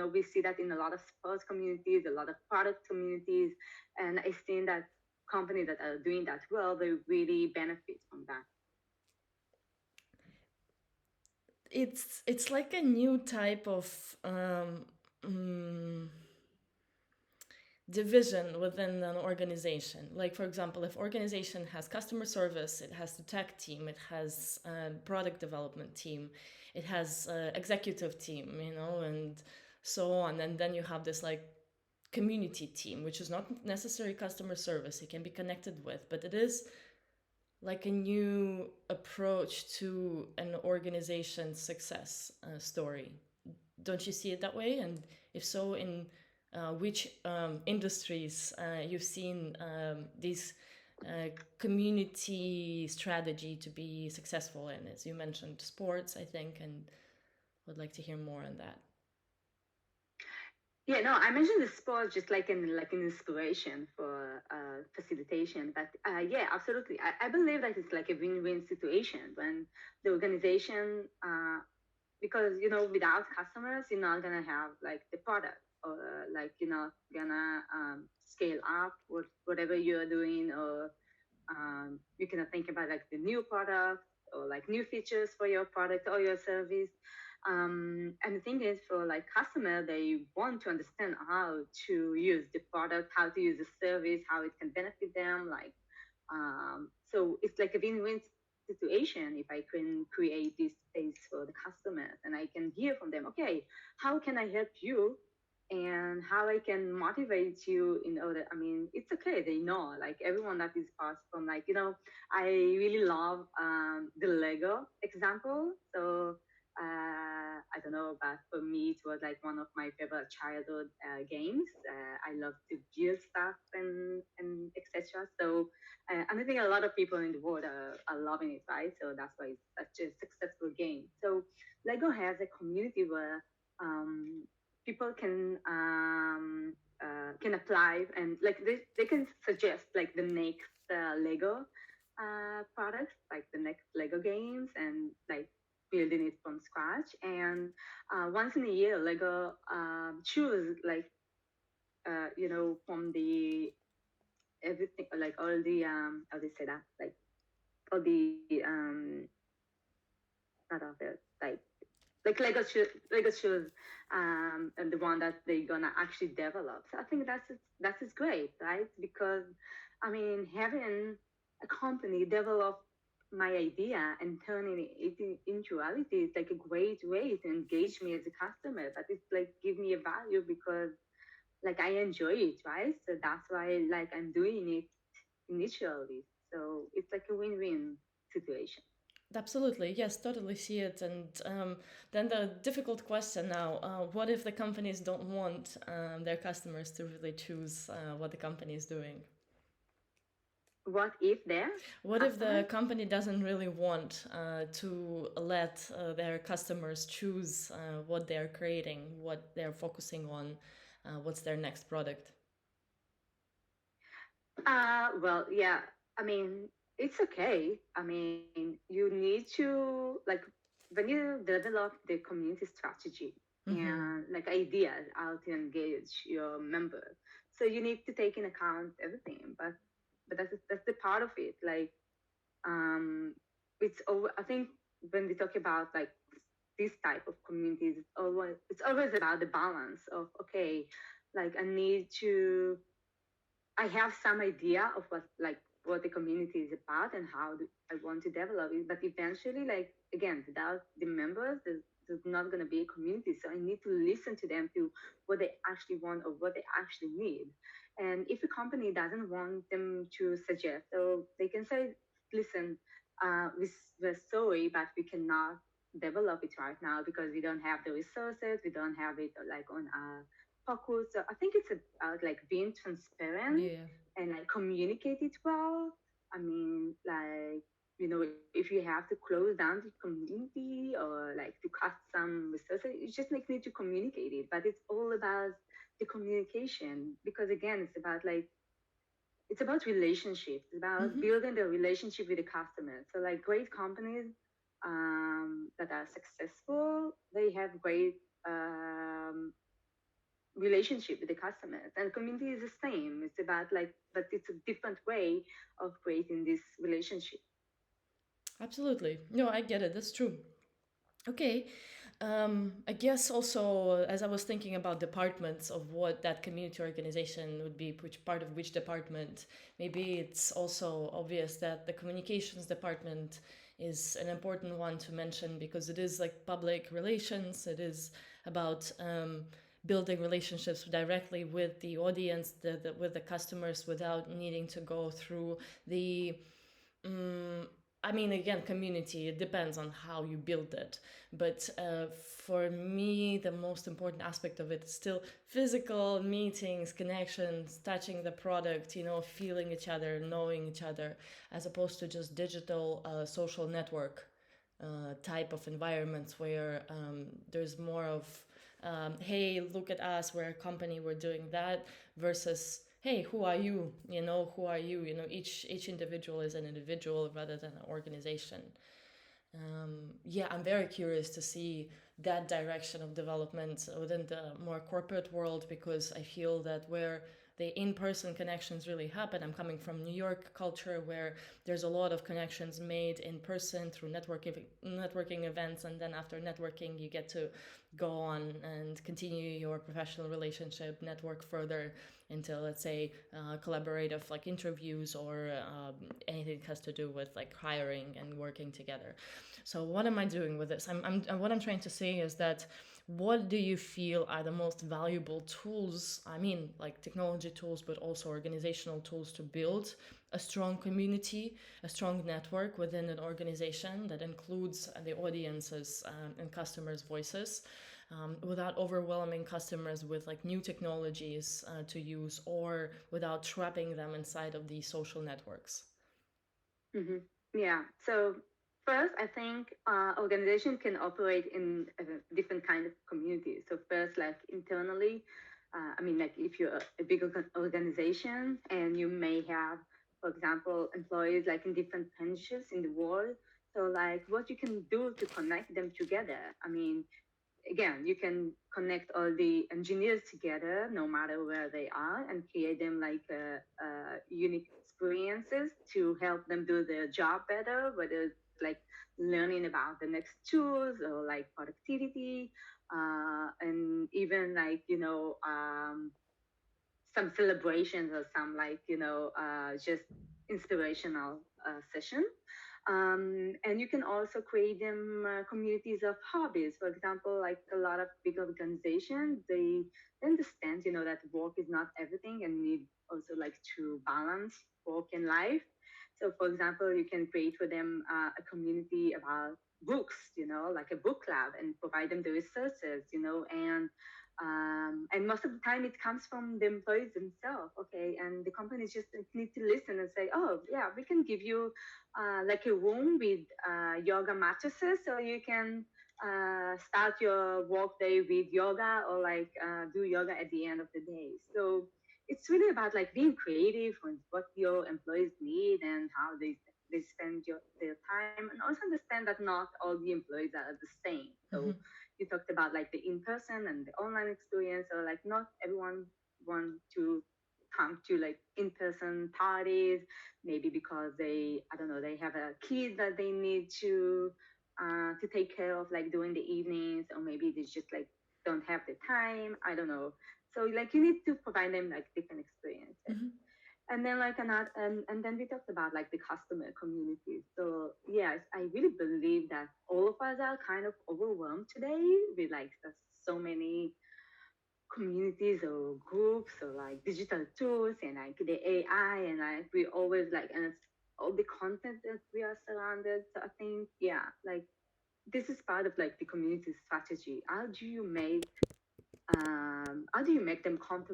we see that in a lot of sports communities, a lot of product communities, and I think that companies that are doing that well, they really benefit from that. It's like a new type of mm, division within an organization. Like, for example, if organization has customer service, it has the tech team, it has a product development team, it has executive team, and so on. And then you have this like community team, which is not necessarily customer service. It can be connected with, but it is like a new approach to an organization's success story. Don't you see it that way? And if so, in which industries you've seen these community strategy to be successful in? As you mentioned, sports, I think, and would like to hear more on that. Yeah, no, I mentioned the sport just like an inspiration for facilitation, but yeah, absolutely. I believe that it's like a win-win situation when the organization, because without customers, you're not gonna have like the product, or like you're not gonna scale up whatever you're doing, or you cannot think about like the new product or like new features for your product or your service. And the thing is, for like customer, they want to understand how to use the product, how to use the service, how it can benefit them. Like, so it's like a win-win situation if I can create this space for the customers and I can hear from them, okay, how can I help you? And how I can motivate you in order. I mean, it's okay. They know, like everyone that is passed from, like I really love the Lego example. So I don't know, but for me, it was like one of my favorite childhood games. I love to build stuff and etc. So and I think a lot of people in the world are loving it, right? So that's why it's such a successful game. So Lego has a community where people can apply, and like they can suggest like the next Lego products, like the next Lego games, and like building it from scratch. And once in a year, Lego choose like from the everything, like all the how do you say that, like all the not of it, like Lego shoes, and the one that they're gonna actually develop. So I think that's great, right? Because I mean, having a company develop my idea and turning it into reality is like a great way to engage me as a customer. But it's like give me a value because like I enjoy it, right? So that's why like I'm doing it initially. So it's like a win-win situation. Absolutely, yes, totally see it. And then the difficult question now: what if the companies don't want their customers to really choose what the company is doing? What if their What if the customers? company doesn't really want to let their customers choose what they're creating, what they're focusing on, what's their next product? Well, yeah. I mean, it's okay. I mean, you need to like when you develop the community strategy Mm-hmm. and like ideas how to engage your members. So you need to take in account everything, but that's the part of it. Like, um, it's over. I think when we talk about like this type of communities, it's always about the balance of okay, like I need to I have some idea of what the community is about and how I want to develop it. But eventually, like again, without the members, there's not going to be a community. So I need to listen to them to what they actually want or what they actually need. And if a company doesn't want them to suggest, so they can say, listen, we're sorry, but we cannot develop it right now because we don't have the resources, we don't have it like on our focus. So I think it's about like being transparent Yeah. and like communicate it well. I mean, like if you have to close down the community or like to cut some resources, you just like need to communicate it. But it's all about the communication because again, it's about relationships. It's about Mm-hmm. building the relationship with the customer. So like great companies that are successful, they have great relationship with the customers. And community is the same. It's about like, but it's a different way of creating this relationship. Absolutely. No, I get it. That's true. Okay. I guess also, as I was thinking about departments of what that community organization would be, which part of which department, maybe it's also obvious that the communications department is an important one to mention because it is like public relations. It is about building relationships directly with the audience, with the customers, without needing to go through the I mean, again, community, it depends on how you build it. But for me, the most important aspect of it is still physical meetings, connections, touching the product, feeling each other, knowing each other, as opposed to just digital social network type of environments where there's more of, hey, look at us, we're a company, we're doing that, versus hey, who are you, who are you, each individual is an individual rather than an organization. Yeah, I'm very curious to see that direction of development within the more corporate world because I feel that where the in-person connections really happen. I'm coming from New York culture where there's a lot of connections made in person through networking events, and then after networking, you get to go on and continue your professional relationship, network further into, let's say, collaborative like interviews or anything that has to do with like hiring and working together. So what am I doing with this? What I'm trying to say is that what do you feel are the most valuable tools? I mean, like technology tools, but also organizational tools to build a strong community, a strong network within an organization that includes the audiences and customers' voices. Without overwhelming customers with like new technologies to use or without trapping them inside of these social networks. Hmm. Yeah. So first, I think organization can operate in different kind of communities. So first, like internally, I mean, like if you're a big organization and you may have, for example, employees like in different branches in the world. So like what you can do to connect them together. I mean, again, you can connect all the engineers together, no matter where they are, and create them like unique experiences to help them do their job better, whether it's like learning about the next tools or like productivity, and even like, some celebrations or some like, just inspirational session. And you can also create them communities of hobbies. For example, like a lot of big organizations, they understand, that work is not everything and need also like to balance work and life. So, for example, you can create for them a community about books, like a book club, and provide them the resources, and most of the time it comes from the employees themselves. Okay, and the companies just need to listen and say, oh yeah, we can give you like a room with yoga mattresses, so you can start your work day with yoga, or like do yoga at the end of the day. So it's really about like being creative on what your employees need and how they spend their time, and also understand that not all the employees are the same. Mm-hmm. So you talked about like the in-person and the online experience, or like not everyone want to come to like in-person parties, maybe because they, I don't know, they have a kid that they need to take care of like during the evenings, or maybe they just like don't have the time, I don't know. So like you need to provide them like different experiences. Mm-hmm. And then like another, and then we talked about like the customer community. So yes, I really believe that all of us are kind of overwhelmed today with like so many communities or groups or like digital tools and like the AI, and like we always like, and it's all the content that we are surrounded. So I think, yeah, like this is part of like the community strategy. How do you make them comfortable